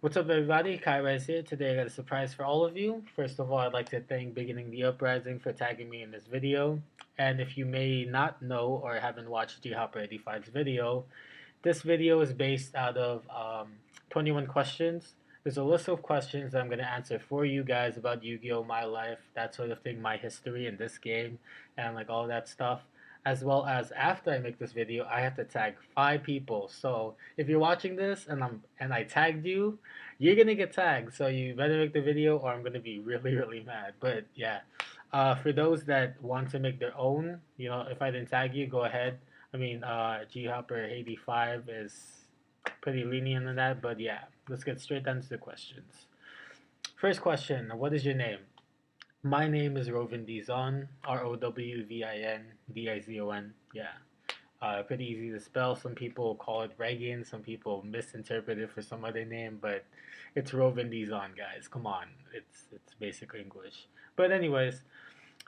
What's up, everybody? Kyrize here. Today, I got a surprise for all of you. First of all, I'd like to thank Beginning the Uprising for tagging me in this video. And if you may not know or haven't watched GHopper85's video, this video is based out of 21 questions. There's a list of questions that I'm going to answer for you guys about Yu-Gi-Oh! My life, that sort of thing, my history in this game, and like all that stuff. As well as after I make this video, I have to tag 5 people. So if you're watching this and I tagged you, you're gonna get tagged. So you better make the video, or I'm gonna be really really mad. But yeah, for those that want to make their own, if I didn't tag you, go ahead. I mean, GHopper85 is pretty lenient on that, but yeah, let's get straight down to the questions. First question: what is your name? My name is Rovin Dizon, Rowvin Dizon. Yeah, pretty easy to spell. Some people call it Reagan, some people misinterpret it for some other name, but it's Rovin Dizon, guys. Come on, it's basic English. But anyways,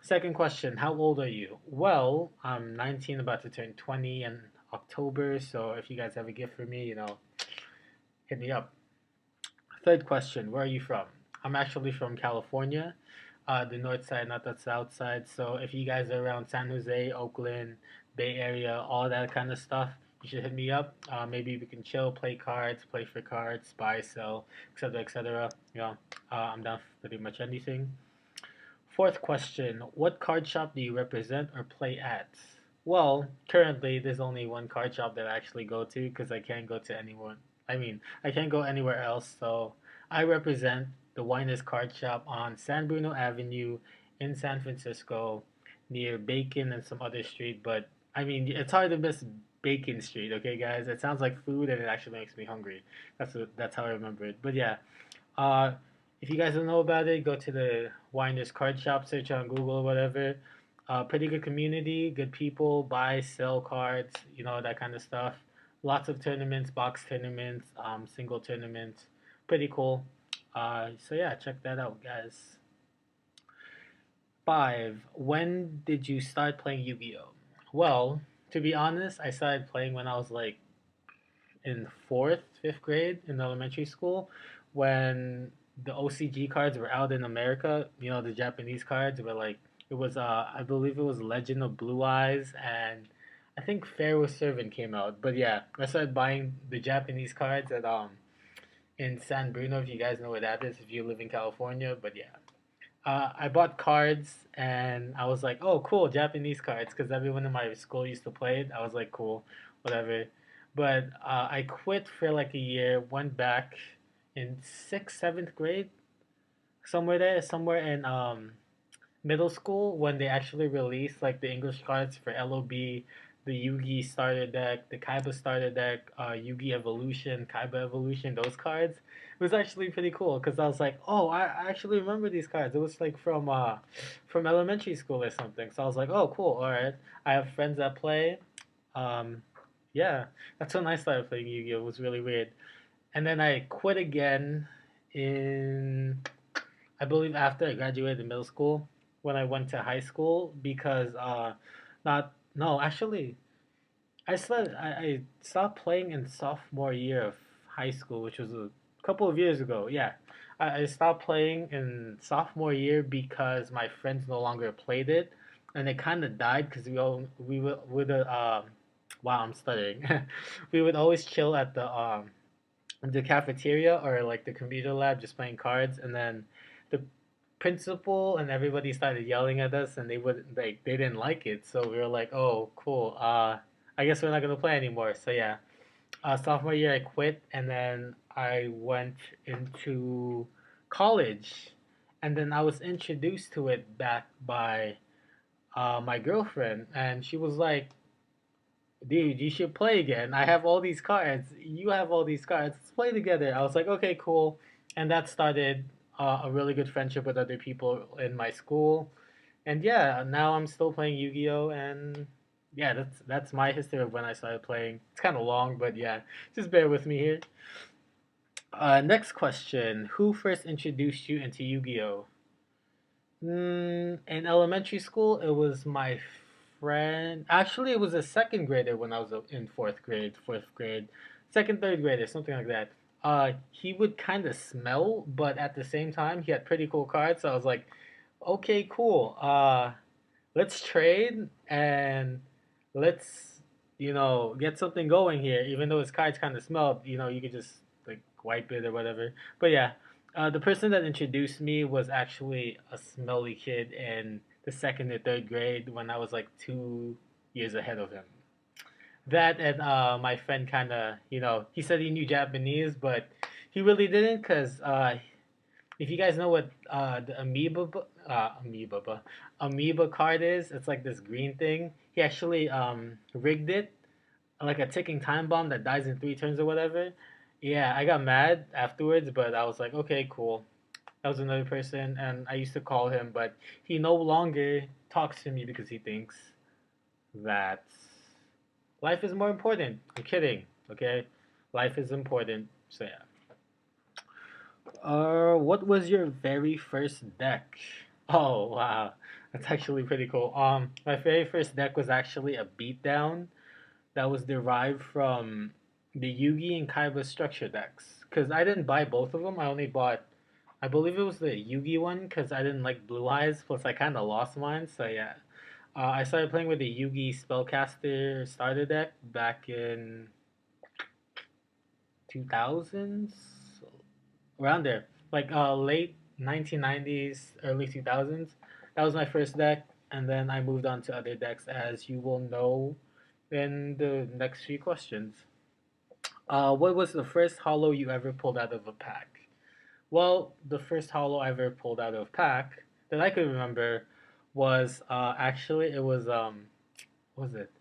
second question: how old are you? Well, I'm 19, about to turn 20 in October. So if you guys have a gift for me, hit me up. Third question: where are you from? I'm actually from California, the north side, not the south side. So if you guys are around San Jose, Oakland, Bay Area, all that kind of stuff, you should hit me up. Maybe we can chill, play cards, play for cards, buy, sell, etc., etc. I'm down for pretty much anything. Fourth question: what card shop do you represent or play at? Well, currently there's only one card shop that I actually go to because I can't go to anyone. I can't go anywhere else. So I represent the Winers Card Shop on San Bruno Avenue in San Francisco, near Bacon and some other street. But it's hard to miss Bacon Street. Okay, guys, it sounds like food and it actually makes me hungry. That's how I remember it. But yeah, uh, if you guys don't know about it, go to the Winers Card Shop, search on Google or whatever. Pretty good community, good people, buy, sell cards, that kind of stuff. Lots of tournaments, box tournaments, single tournaments. Pretty cool. So yeah, check that out, guys. 5. When did you start playing Yu-Gi-Oh? Well, to be honest, I started playing when I was like in fourth, fifth grade in elementary school, when the OCG cards were out in America. The Japanese cards were like, it was I believe it was Legend of Blue Eyes, and I think Pharaoh Servant came out. But yeah, I started buying the Japanese cards at in San Bruno, if you guys know where that is, if you live in California. But yeah, I bought cards and I was like, oh, cool, Japanese cards, because everyone in my school used to play it. I was like, cool, whatever. But I quit for like a year, went back in sixth, seventh grade, somewhere in middle school when they actually released like the English cards for LOB, the Yugi starter deck, the Kaiba starter deck, Yugi Evolution, Kaiba Evolution, those cards. It was actually pretty cool because I was like, oh, I actually remember these cards. It was like from elementary school or something. So I was like, oh, cool, all right. I have friends that play. Um, yeah, that's when I started playing Yu-Gi-Oh. It was really weird. And then I quit again in, I believe, after I graduated middle school, when I went to high school, because not no actually I stopped playing in sophomore year of high school, which was a couple of years ago. Yeah, I stopped playing in sophomore year because my friends no longer played it, and it kind of died because we would wow, I'm stuttering. We would always chill at the cafeteria or like the computer lab just playing cards, and then the principal and everybody started yelling at us, and they didn't like it, so we were like, oh, cool, I guess we're not gonna play anymore. So yeah, sophomore year I quit, and then I went into college, and then I was introduced to it back by my girlfriend, and she was like, dude, you should play again. I have all these cards. You have all these cards. Let's play together. I was like, okay, cool. And that started a really good friendship with other people in my school. And yeah, now I'm still playing Yu-Gi-Oh! And yeah, that's my history of when I started playing. It's kind of long, but yeah, just bear with me here. Next question: who first introduced you into Yu-Gi-Oh? In elementary school, it was my friend. Actually, it was a second grader when I was in fourth grade, second, third grader, something like that. he would kind of smell, but at the same time, he had pretty cool cards. So I was like, okay, cool. Let's trade and let's get something going here. Even though his cards kind of smelled, you could just like wipe it or whatever. But yeah, the person that introduced me was actually a smelly kid in the second or third grade when I was like 2 years ahead of him. That and my friend kind of, he said he knew Japanese, but he really didn't because if you guys know what the amoeba card is, it's like this green thing. He actually rigged it like a ticking time bomb that dies in 3 turns or whatever. Yeah, I got mad afterwards, but I was like, okay, cool. That was another person, and I used to call him, but he no longer talks to me because he thinks that life is more important. I'm kidding, okay? Life is important. So yeah. What was your very first deck? Oh wow, that's actually pretty cool. My very first deck was actually a beatdown that was derived from the Yugi and Kaiba structure decks. Cause I didn't buy both of them. I only bought, I believe it was the Yugi one, cause I didn't like Blue Eyes. Plus, I kind of lost mine. So yeah, I started playing with the Yugi Spellcaster starter deck back in 2000s, around there, like late 1990s, early 2000s. That was my first deck, and then I moved on to other decks, as you will know in the next few questions. What was the first holo you ever pulled out of a pack? Well, the first holo I ever pulled out of a pack that I could remember was actually it was what was it?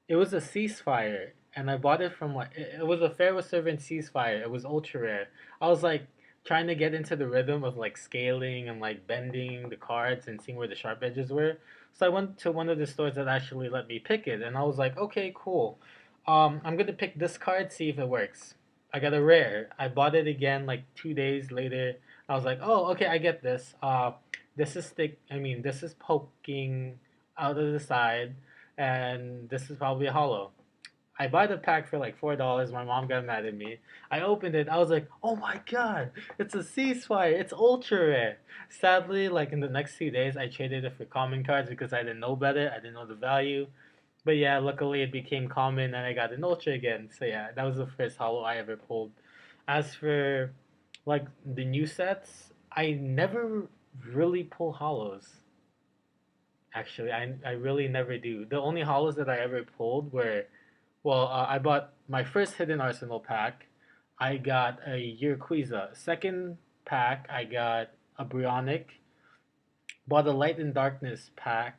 It was a ceasefire, and I bought it from like it was a Pharaoh Servant ceasefire. It was ultra rare. I was like trying to get into the rhythm of like scaling and like bending the cards and seeing where the sharp edges were. So I went to one of the stores that actually let me pick it, and I was like, okay, cool. I'm gonna pick this card, see if it works. I got a rare. I bought it again like 2 days later. I was like, oh, okay, I get this. This is stick. I mean, this is poking out of the side, and this is probably a hollow. I buy the pack for like $4. My mom got mad at me. I opened it. I was like, "Oh my god, it's a ceasefire! It's ultra rare." Sadly, like in the next 2 days, I traded it for common cards because I didn't know better. I didn't know the value. But yeah, luckily it became common, and I got an ultra again. So yeah, that was the first hollow I ever pulled. As for like the new sets, I never really pull hollows. Actually, I really never do. The only hollows that I ever pulled were, well, I bought my first Hidden Arsenal pack. I got a Urquiza. Second pack, I got a Brionic. Bought a Light and Darkness pack.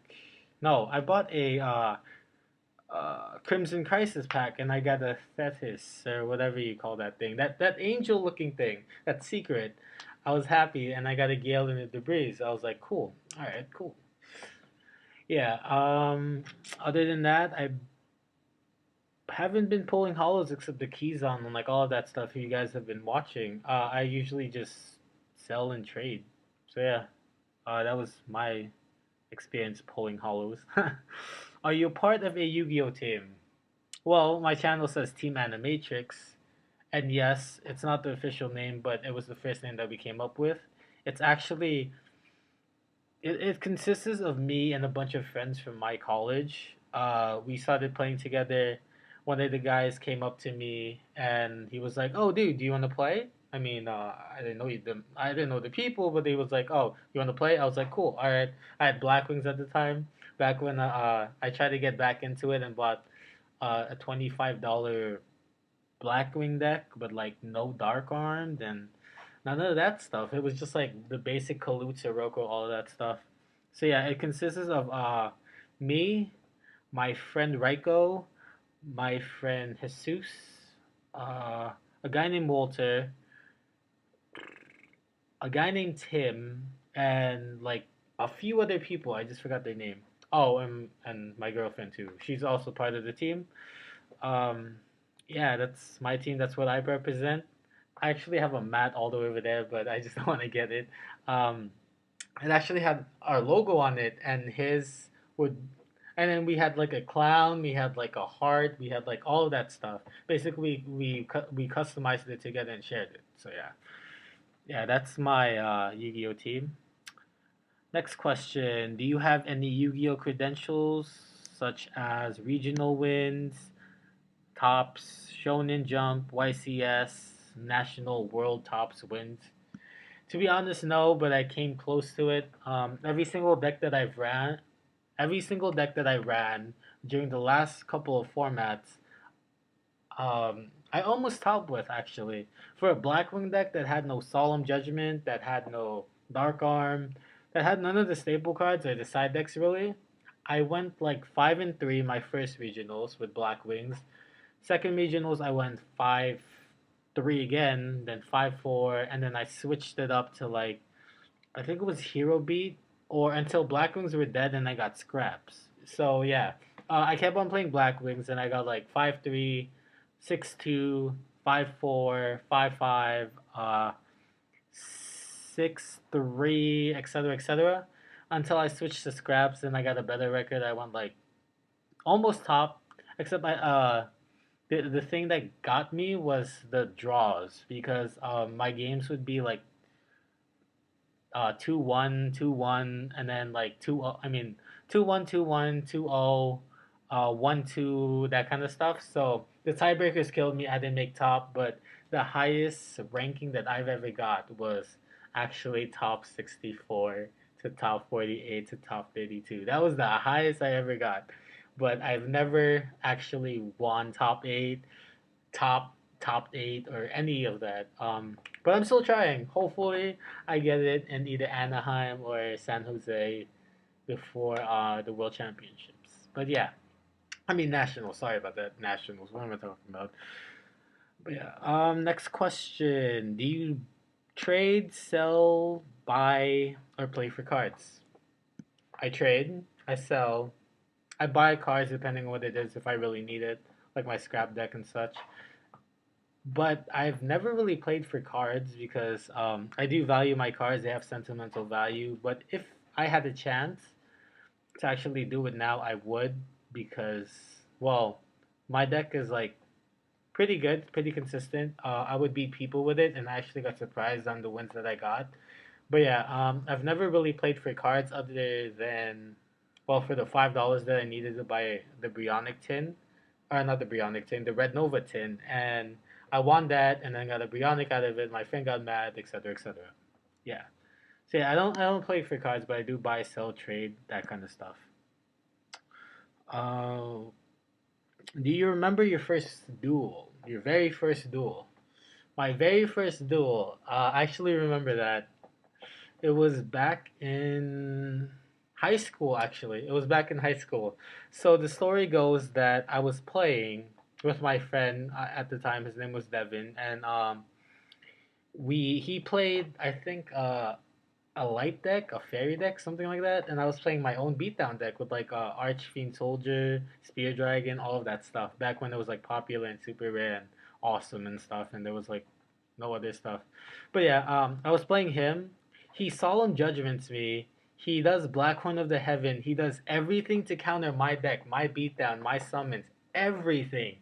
No, I bought a Crimson Crisis pack, and I got a Thetis or whatever you call that thing. That angel looking thing. That secret. I was happy, and I got a Gale in the Debris. I was like, cool. All right, cool. Yeah. Other than that, I haven't been pulling hollows except the keys on and like all of that stuff you guys have been watching. I usually just sell and trade. So yeah, that was my experience pulling hollows. Are you part of a Yu-Gi-Oh team? Well, my channel says TeamAnimatrix, and yes, it's not the official name, but it was the first name that we came up with. It's actually it consists of me and a bunch of friends from my college. We started playing together. One of the guys came up to me and he was like, "Oh, dude, do you want to play?" I mean, I didn't know the people, but he was like, "Oh, you want to play?" I was like, "Cool, all right." I had Blackwings at the time. Back when I tried to get back into it and bought a $25 Blackwing deck, but like no Dark Armed and none of that stuff. It was just like the basic Kalut, Sirocco, all of that stuff. So yeah, it consists of me, my friend Raiko, my friend Jesus, uh, a guy named Walter, a guy named Tim, and like a few other people. I just forgot their name. Oh, and my girlfriend too. She's also part of the team. Um, yeah, that's my team. That's what I represent. I actually have a mat all the way over there, but I just don't want to get it. Um, it actually had our logo on it, and his would And then we had like a clown, we had like a heart, we had like all of that stuff. Basically, we customized it together and shared it. So yeah, yeah, that's my Yu-Gi-Oh team. Next question: do you have any Yu-Gi-Oh credentials such as regional wins, tops, Shonen Jump, YCS, national world tops wins? To be honest, no, but I came close to it. Every single deck that I ran during the last couple of formats, I almost topped with actually. For a Blackwing deck that had no Solemn Judgment, that had no Dark Arm, that had none of the staple cards or the side decks really, I went like 5-3 my first regionals with Black Wings. Second regionals I went 5-3 again, then 5-4, and then I switched it up to like I think it was Hero Beat or until Black Wings were dead and I got scraps. So yeah, I kept on playing Black Wings and I got like 5-3, 6-2, 5-4, 5-5, 6-3, etc. etc. Until I switched to scraps and I got a better record. I went like almost top, except the thing that got me was the draws because my games would be like 2-1, 2-1, and then like 2-0, I mean 2-1, 2-1, 2-0, 1-2, that kind of stuff. So the tiebreakers killed me. I didn't make top, but the highest ranking that I've ever got was actually top 64 to top 48 to top 32. That was the highest I ever got. But I've never actually won top 8, top 8 or any of that. But I'm still trying. Hopefully, I get it in either Anaheim or San Jose before the World Championships. But yeah, I mean nationals. Sorry about that. Nationals. What am I talking about? But yeah. Next question: do you trade, sell, buy, or play for cards? I trade. I sell. I buy cards depending on what it is if I really need it, like my scrap deck and such. But I've never really played for cards because I do value my cards. They have sentimental value. But if I had a chance to actually do it now, I would because, well, my deck is like pretty good, pretty consistent. I would beat people with it, and I actually got surprised on the wins that I got. But yeah, I've never really played for cards other than, well, for the $5 that I needed to buy the Brionic tin, or not the Brionic tin, the Red Nova tin, and I won that, and then got a Brionic out of it. My friend got mad, etc., etc. Yeah. So yeah, I don't play for cards, but I do buy, sell, trade, that kind of stuff. Uh, do you remember your first duel? Your very first duel? My very first duel. I actually remember that. It was back in high school, actually. It was back in high school. So the story goes that I was playing with my friend at the time. His name was Devin, and he played I think a light deck, a fairy deck, something like that, and I was playing my own beatdown deck with like Archfiend Soldier, Spear Dragon, all of that stuff. Back when it was like popular and super rare and awesome and stuff, and there was like no other stuff. But yeah, I was playing him. He solemn judgments me. He does Black Horn of the Heaven. He does everything to counter my deck, my beatdown, my summons, everything.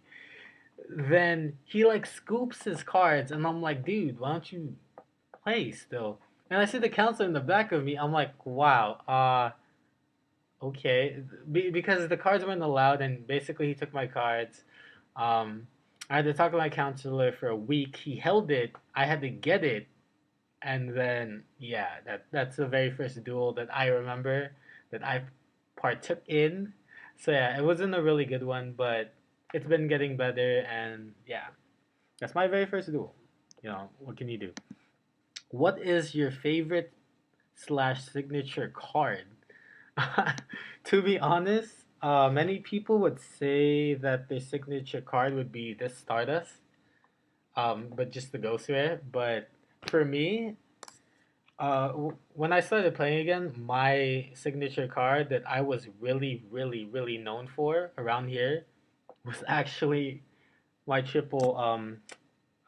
Then he like scoops his cards, and I'm like, dude, why don't you play still? And I see the counselor in the back of me. I'm like, wow, okay, because the cards weren't allowed, and basically he took my cards. I had to talk to my counselor for a week. He held it. I had to get it, and then yeah, that's the very first duel that I remember that I partook in. So yeah, it wasn't a really good one, but it's been getting better, and yeah, that's my very first duel. What can you do? What is your favorite slash signature card? To be honest, many people would say that their signature card would be this Stardust, but just the Ghost Rare. But for me, when I started playing again, my signature card that I was really, really, really known for around here was actually my triple.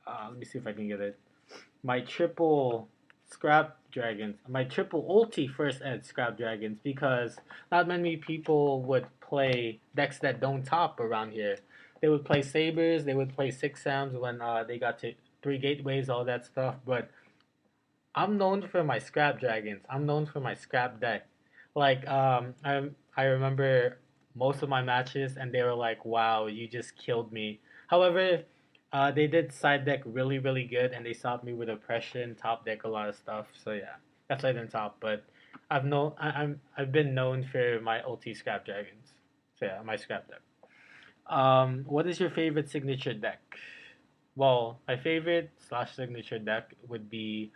Let me see if I can get it. My triple scrap dragons, my triple ulti first ed scrap dragons, because not many people would play decks that don't top around here. They would play Sabers, they would play Six Sams when they got to three gateways, all that stuff. But I'm known for my scrap dragons. I'm known for my scrap deck. Like I remember most of my matches, and they were like, "Wow, you just killed me." However, they did side deck really good, and they stopped me with oppression, top deck a lot of stuff. So yeah, that's why I didn't top. But I've been known for my ulti scrap dragons. So yeah, my scrap deck. What is your favorite signature deck? Well, my favorite slash signature deck would be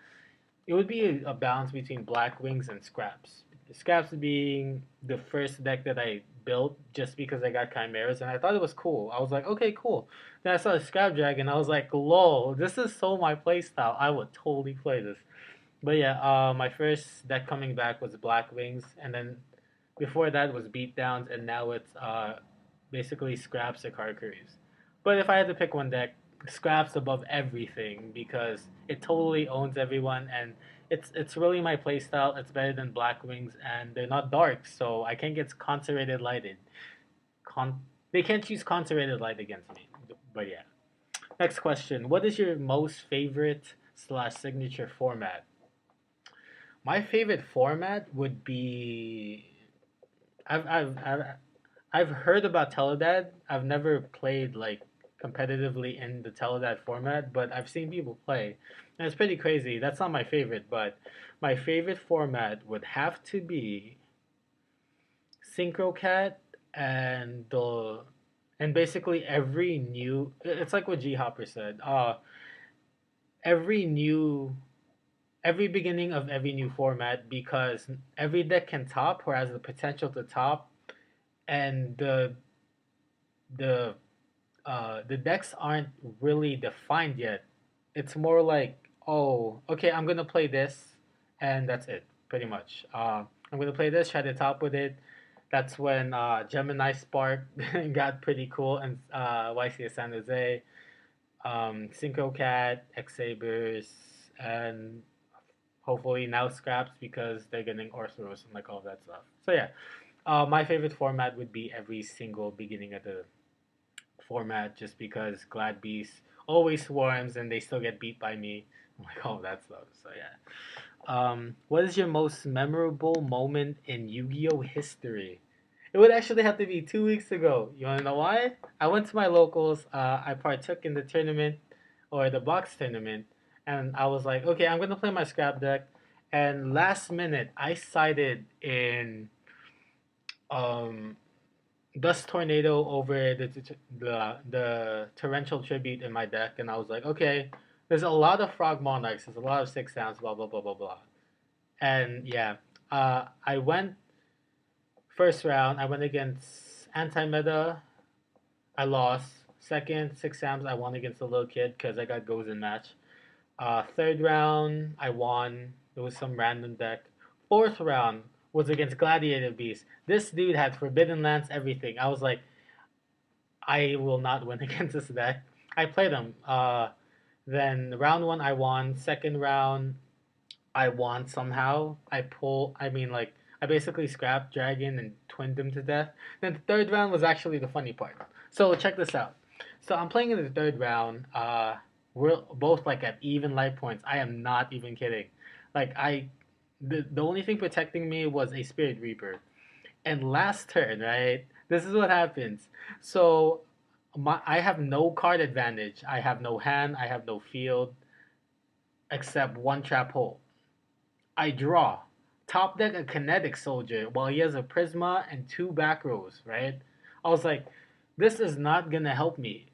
it would be a balance between Black Wings and Scraps. Scraps being the first deck that I built just because I got Chimeras and I thought it was cool. I was like, okay, cool. Then I saw a Scrap Dragon. I was like, lol, this is so my playstyle. I would totally play this. But yeah, my first deck coming back was Black Wings, and then before that was Beatdowns, and now it's basically Scraps or Kyrize. But if I had to pick one deck, Scraps above everything because it totally owns everyone, and it's really my playstyle. It's better than Black Wings, and they're not dark, so I can't get concentrated lighted. They can't choose concentrated light against me. But yeah. Next question: what is your most favorite slash signature format? My favorite format would be I've I've I've, I've heard about Teledad. I've never played like competitively in the Teledad format, but I've seen people play. And it's pretty crazy. That's not my favorite, but my favorite format would have to be Synchrocat and the and basically every new it's like what G Hopper said. Every new every beginning of every new format because every deck can top or has the potential to top, and the the decks aren't really defined yet. It's more like, oh, okay, I'm gonna play this, and that's it, pretty much. I'm gonna play this, try to top with it. That's when Gemini Spark got pretty cool, and YCS San Jose, Synchro Cat, X Sabers, and hopefully now Scraps because they're getting Orthros and like all that stuff. So yeah, my favorite format would be every single beginning of the format just because Glad Beast always swarms and they still get beat by me. Like all that stuff. So yeah. What is your most memorable moment in Yu-Gi-Oh history? It would actually have to be 2 weeks ago. You wanna know why? I went to my locals. I partook in the tournament or the box tournament, and I was like, okay, I'm gonna play my scrap deck. And last minute, I sided in um Dust Tornado over the Torrential Tribute in my deck, and I was like, okay, there's a lot of Frog Monarchs, there's a lot of Six Sounds, blah blah blah blah blah, and yeah, I went first round. I went against Anti Meta. I lost. Second, Six Sounds, I won against the little kid because I got goes in match. Third round, I won. It was some random deck. Fourth round was against Gladiator Beast. This dude had Forbidden Lance, everything. I was like, I will not win against this deck. I played him. Then round one, I won. Second round, I won somehow. I basically scrapped Dragon and twinned him to death. Then the third round was actually the funny part. So check this out. So I'm playing in the third round. We're both like at even life points. I am not even kidding. Like the only thing protecting me was a Spirit Reaper. And last turn, right? This is what happens. So I have no card advantage. I have no hand. I have no field except one trap hole. I draw. Top deck a kinetic soldier while he has a Prisma and two back rows, right? I was like, this is not gonna help me,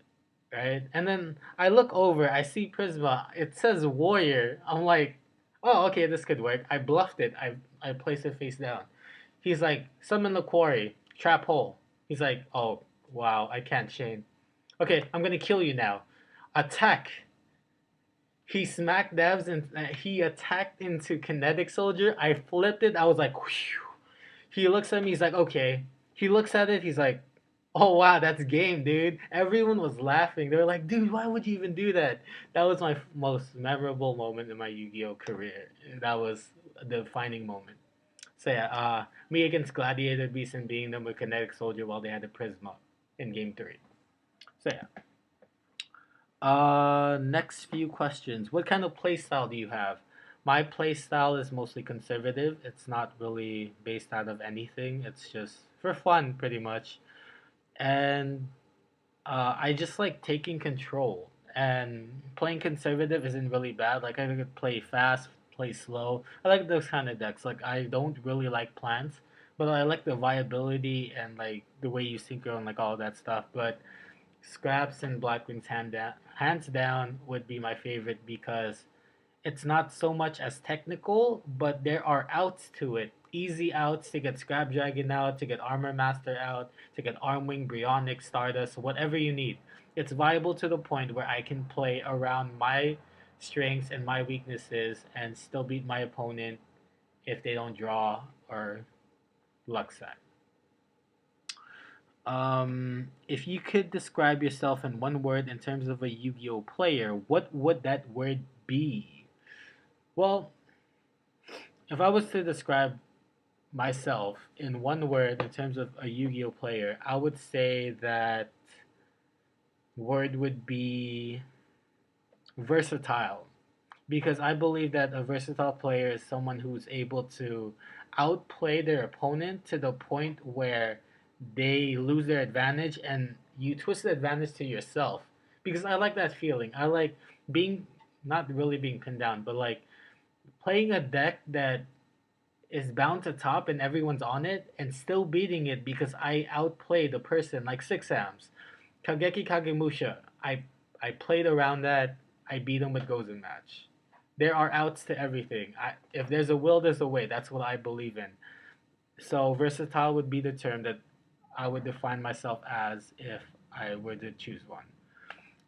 right? And then I look over, I see Prisma, it says warrior. I'm like, oh, okay, this could work. I bluffed it. I placed it face down. He's like, summon the quarry, trap hole. He's like, oh, wow, I can't chain. Okay, I'm gonna kill you now. Attack. He smacked devs and he attacked into kinetic soldier. I flipped it. I was like, whew. He looks at me. He's like, okay. He looks at it. He's like, oh wow, that's game, dude. Everyone was laughing. They were like, dude, why would you even do that? That was my most memorable moment in my Yu-Gi-Oh career. That was the defining moment. So yeah, me against Gladiator Beast and beating them with Kinetic Soldier while they had the Prisma in Game 3. So yeah. Next few questions. What kind of playstyle do you have? My playstyle is mostly conservative. It's not really based out of anything. It's just for fun, pretty much. And I just like taking control. And playing conservative isn't really bad. Like I could play fast, play slow. I like those kind of decks. Like I don't really like plants, but I like the viability and like the way you synchro and like all that stuff. But Scraps and Blackwing's hands down would be my favorite because it's not so much as technical, but there are outs to it. Easy outs to get Scrap Dragon out, to get Armor Master out, to get Armwing, Bryonic, Stardust, whatever you need. It's viable to the point where I can play around my strengths and my weaknesses and still beat my opponent if they don't draw or luck sack. If you could describe yourself in one word in terms of a Yu-Gi-Oh player, what would that word be? Well, if I was to describe myself in one word in terms of a Yu-Gi-Oh player, I would say that word would be versatile. Because I believe that a versatile player is someone who's able to outplay their opponent to the point where they lose their advantage and you twist the advantage to yourself. Because I like that feeling. I like being not really being pinned down, but like playing a deck that is bound to top and everyone's on it and still beating it because I outplayed the person like six Ams. Kageki Kagemusha. I played around that. I beat him with Gozen match. There are outs to everything. If there's a will, there's a way. That's what I believe in. So versatile would be the term that I would define myself as if I were to choose one.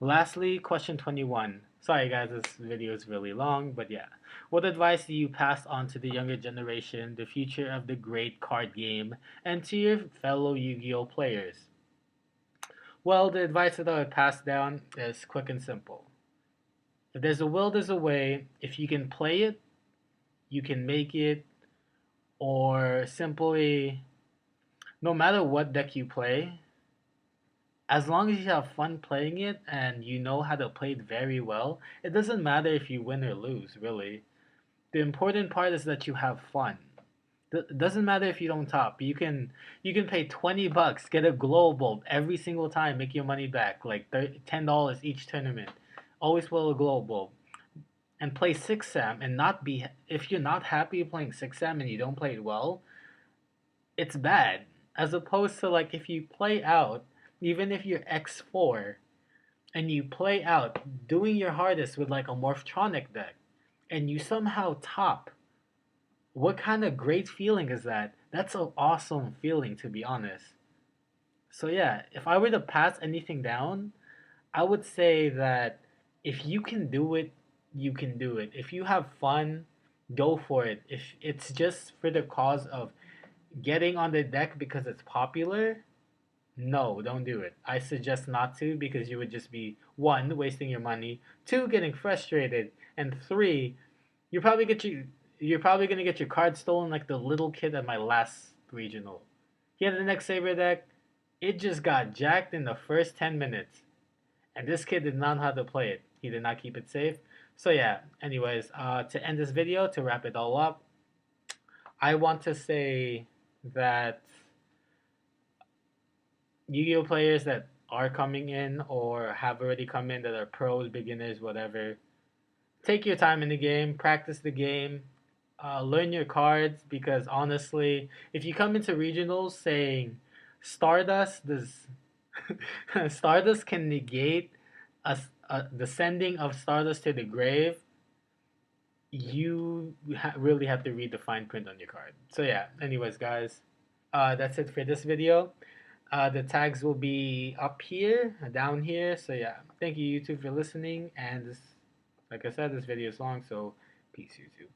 Lastly, question 21. Sorry guys, this video is really long, but yeah. What advice do you pass on to the younger generation, the future of the great card game, and to your fellow Yu-Gi-Oh players? Well, the advice that I would pass down is quick and simple. If there's a will, there's a way. If you can play it, you can make it, or simply, no matter what deck you play, as long as you have fun playing it and you know how to play it very well, it doesn't matter if you win or lose, really. The important part is that you have fun. It doesn't matter if you don't top. You can pay $20, get a glow bulb every single time, make your money back, like $10 each tournament. Always pull a glow bulb and play six Sam and not be if you're not happy playing six Sam and you don't play it well, it's bad. As opposed to like if you play out, even if you're X4 and you play out doing your hardest with like a Morphtronic deck and you somehow top, what kind of great feeling is that? That's an awesome feeling to be honest. So yeah, if I were to pass anything down, I would say that if you can do it, you can do it. If you have fun, go for it. If it's just for the cause of getting on the deck because it's popular, no, don't do it. I suggest not to because you would just be one, wasting your money, two, getting frustrated, and three, you probably get you you're probably gonna get your card stolen like the little kid at my last regional. He had the next Saber deck. It just got jacked in the first 10 minutes. And this kid did not know how to play it. He did not keep it safe. So yeah, anyways, to end this video, to wrap it all up, I want to say that Yu-Gi-Oh players that are coming in or have already come in that are pros, beginners, whatever, take your time in the game, practice the game, learn your cards because honestly, if you come into regionals saying Stardust does Stardust can negate the sending of Stardust to the grave, you really have to read the fine print on your card. So yeah, anyways, guys, that's it for this video. The tags will be up here, down here. So yeah, thank you YouTube for listening. And this, like I said, this video is long, so peace YouTube.